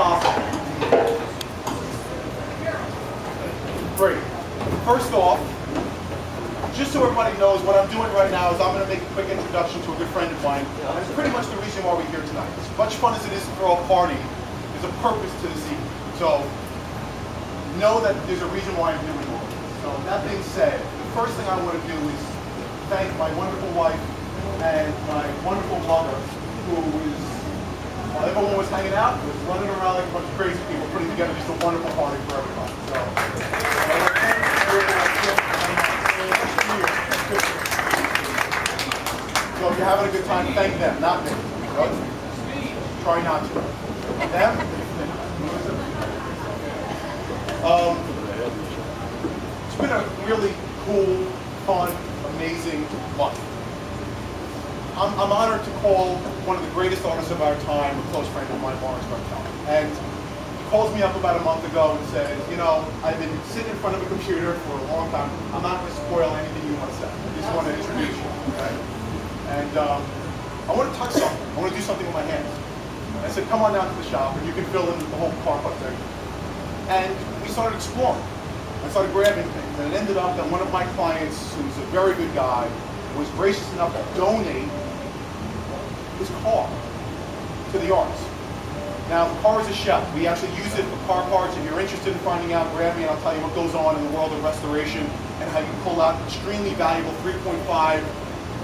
possible. Great. First off, just so everybody knows, what I'm doing right now is I'm going to make a quick introduction to a good friend of mine. And it's pretty much the reason why we're here tonight. As much fun as it is to throw a party, there's a purpose to this evening. So know that there's a reason why I'm doing all this. So that being said, the first thing I want to do is thank my wonderful wife and my wonderful mother, who was, while everyone was hanging out, was running around like a bunch of crazy people, putting together just a wonderful party for everybody. So if you're having a good time, thank them, not me. Right? Try not to. Them? It's been a really cool, fun, amazing month. I'm honored to call one of the greatest artists of our time a close friend of mine, Laurence. And he calls me up about a month ago and says, you know, I've been sitting in front of a computer for a long time. I'm not going to spoil anything you want to say. I just want to introduce you. Okay? And I want to touch something. I want to do something with my hands. And I said, come on down to the shop and you can fill in the whole park up there. And we started exploring. I started grabbing things. And it ended up that one of my clients, who's a very good guy, was gracious enough to donate his car to the arts. Now, the car is a shell. We actually use it for car parts. If you're interested in finding out, grab me and I'll tell you what goes on in the world of restoration and how you pull out extremely valuable 3.5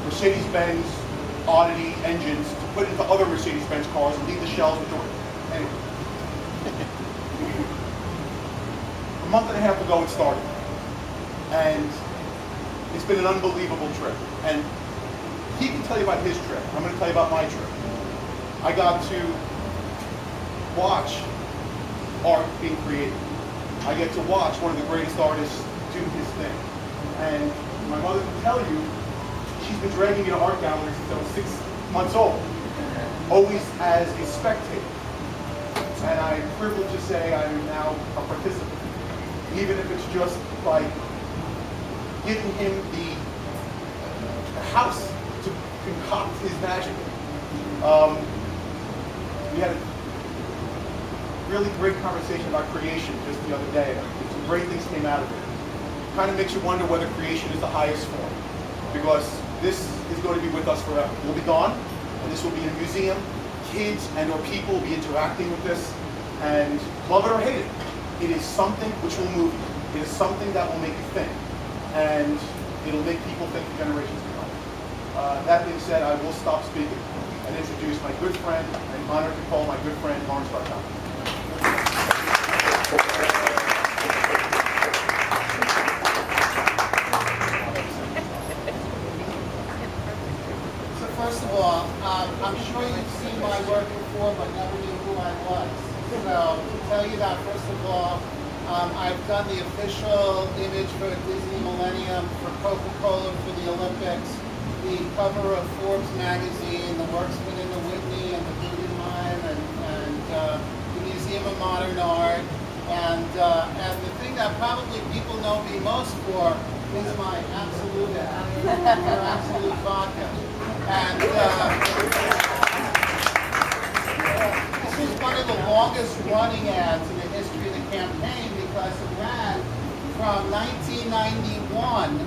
Mercedes-Benz Oddity engines to put into other Mercedes-Benz cars and leave the shells with doors. Anyway. A month and a half ago it started. And it's been an unbelievable trip. And he can tell you about his trip. I'm going to tell you about my trip. I got to watch art being created. I get to watch one of the greatest artists do his thing. And my mother can tell you, she's been dragging me to art galleries since I was 6 months old, always as a spectator. And I'm privileged to say I am now a participant, even if it's just like giving him the house to concoct his magic. We had a really great conversation about creation just the other day. Some great things came out of it. Kind of makes you wonder whether creation is the highest form, because this is going to be with us forever. We'll be gone, and this will be a museum. Kids and or people will be interacting with this, and love it or hate it, it is something which will move you. It is something that will make you think, and it'll make people think for generations to come. That being said, I will stop speaking and introduce my good friend, and honored to call my good friend, Laurence. So first of all, I'm sure you've seen my work before, but never knew who I was. So to tell you that, first of all, I've done the official image for Disney Millennium, for Coca-Cola, for the Olympics, the cover of Forbes magazine, the work's been in the Whitney and the Guggenheim, and the Museum of Modern Art, and the thing that probably people know me most for is my absolute vodka. And this is one of the longest running ads in the history of the campaign, because it ran from 1991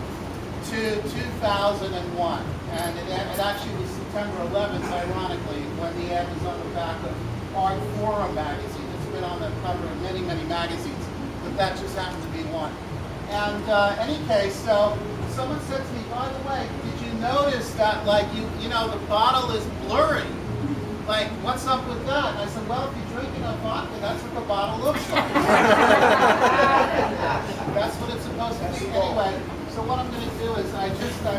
to 2001. And it actually was September 11th, ironically, when the ad was on the back of Art Forum magazine. It's been on the cover of many, many magazines, but that just happened to be one. And any case, so someone said to me, by the way, did you notice that, like, you know, the bottle is blurry? Like, what's up with that? And I said, well, if you drink enough vodka, that's what the bottle looks like. That's what it's supposed to be. Anyway, so what I'm going to do is I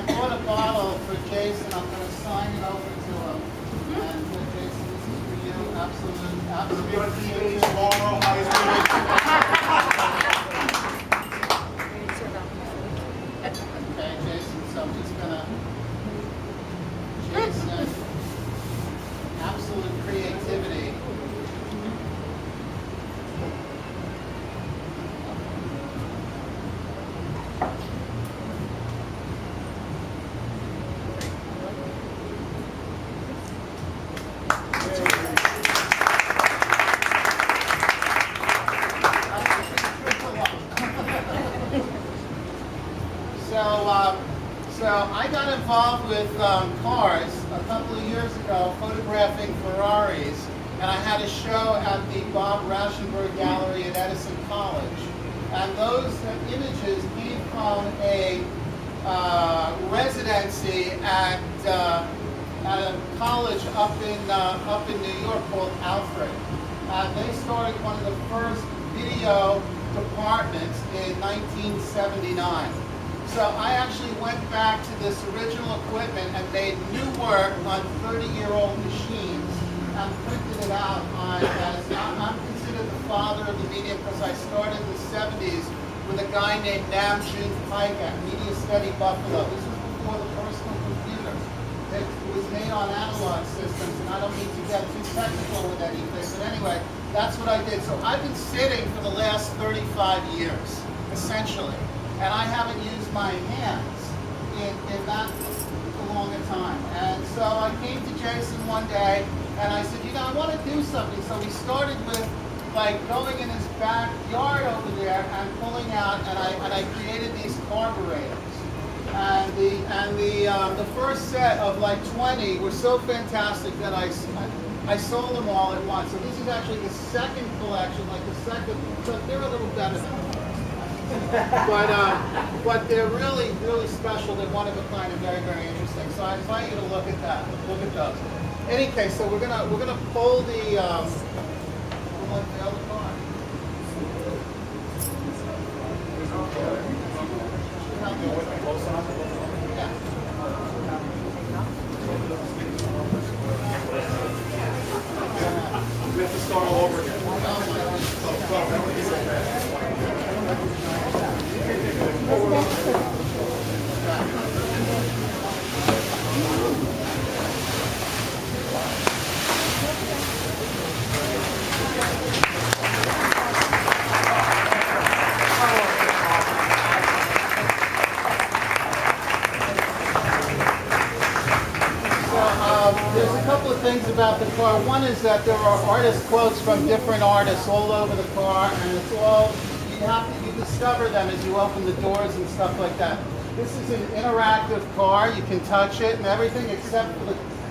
bought a bottle for Jason. I'm going to sign it over to him. And Jason, this is for you. Absolute. Be on TV tomorrow. Okay, Jason. So I'm just going to. Jason. Absolute creativity. I got involved with cars a couple of years ago, photographing Ferraris, and I had a show at the Bob Rauschenberg Gallery at Edison College. And those images came from a residency at a college up in New York called Alfred. They started one of the first video departments in 1979. So I actually went back to this original equipment and made new work on 30-year-old machines and printed it out on, I'm considered the father of the medium because I started in the 70s with a guy named Nam June Pike at Media Study Buffalo. This was before the personal computer. It was made on analog systems, and I don't need to get too technical with anything, but anyway, that's what I did. So I've been sitting for the last 35 years, essentially, and I haven't used my hands in that long a time. And so I came to Jason one day, and I said, I want to do something. So we started with like going in his backyard over there and pulling out, and I created these carburetors. And the first set of like 20 were so fantastic that I sold them all at once. So this is actually the second collection, like the second, so they're a little better than the first. But they're really, really special. They're one of a kind and very, very interesting. So I invite you to look at that. Look at those. In any case, so we're gonna pull the other car. Yeah. We have to start all over again. There's a couple of things about the car. One is that there are artist quotes from different artists all over the car, and it's all, you discover them as you open the doors and stuff like that. This is an interactive car. You can touch it and everything except for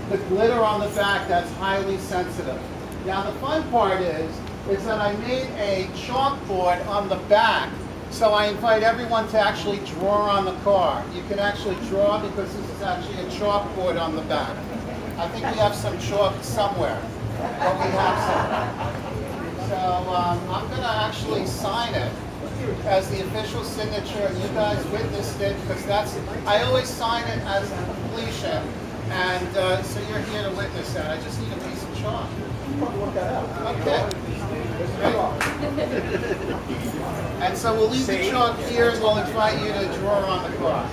the glitter on the back that's highly sensitive. Now the fun part is that I made a chalkboard on the back, so I invite everyone to actually draw on the car. You can actually draw because this is actually a chalkboard on the back. I think we have some chalk somewhere, but we have some. So I'm going to actually sign it as the official signature, and you guys witnessed it because I always sign it as completion, and so you're here to witness that. I just need a piece of chalk. Okay. And so we'll leave the chalk here, and we'll invite you to draw on the car.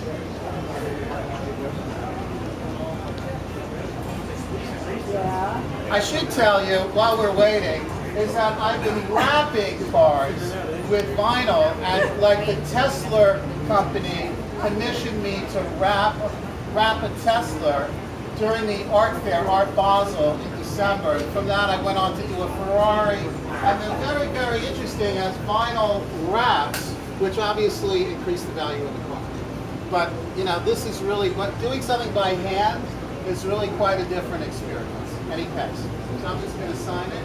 I should tell you, while we're waiting, is that I've been wrapping cars with vinyl, and like the Tesla company commissioned me to wrap a Tesla during the art fair, Art Basel, in December. From that, I went on to do a Ferrari, and they're very, very interesting as vinyl wraps, which obviously increase the value of the car. But this is really, doing something by hand is really quite a different experience. In any case, so I'm just going to sign it.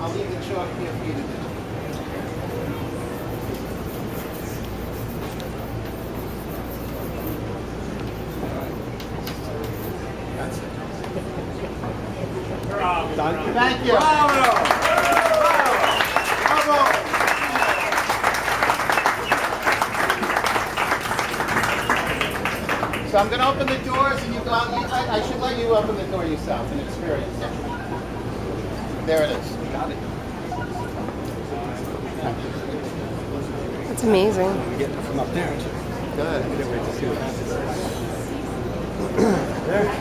I'll leave the chalk here for you to do. That's it. Thank you. Bravo! So I'm going to open the doors, and you go out. I should let you open the door yourself and experience it. There it is. Got it. It's amazing. We get from up there, too. Good. I can't wait to see what happens. There.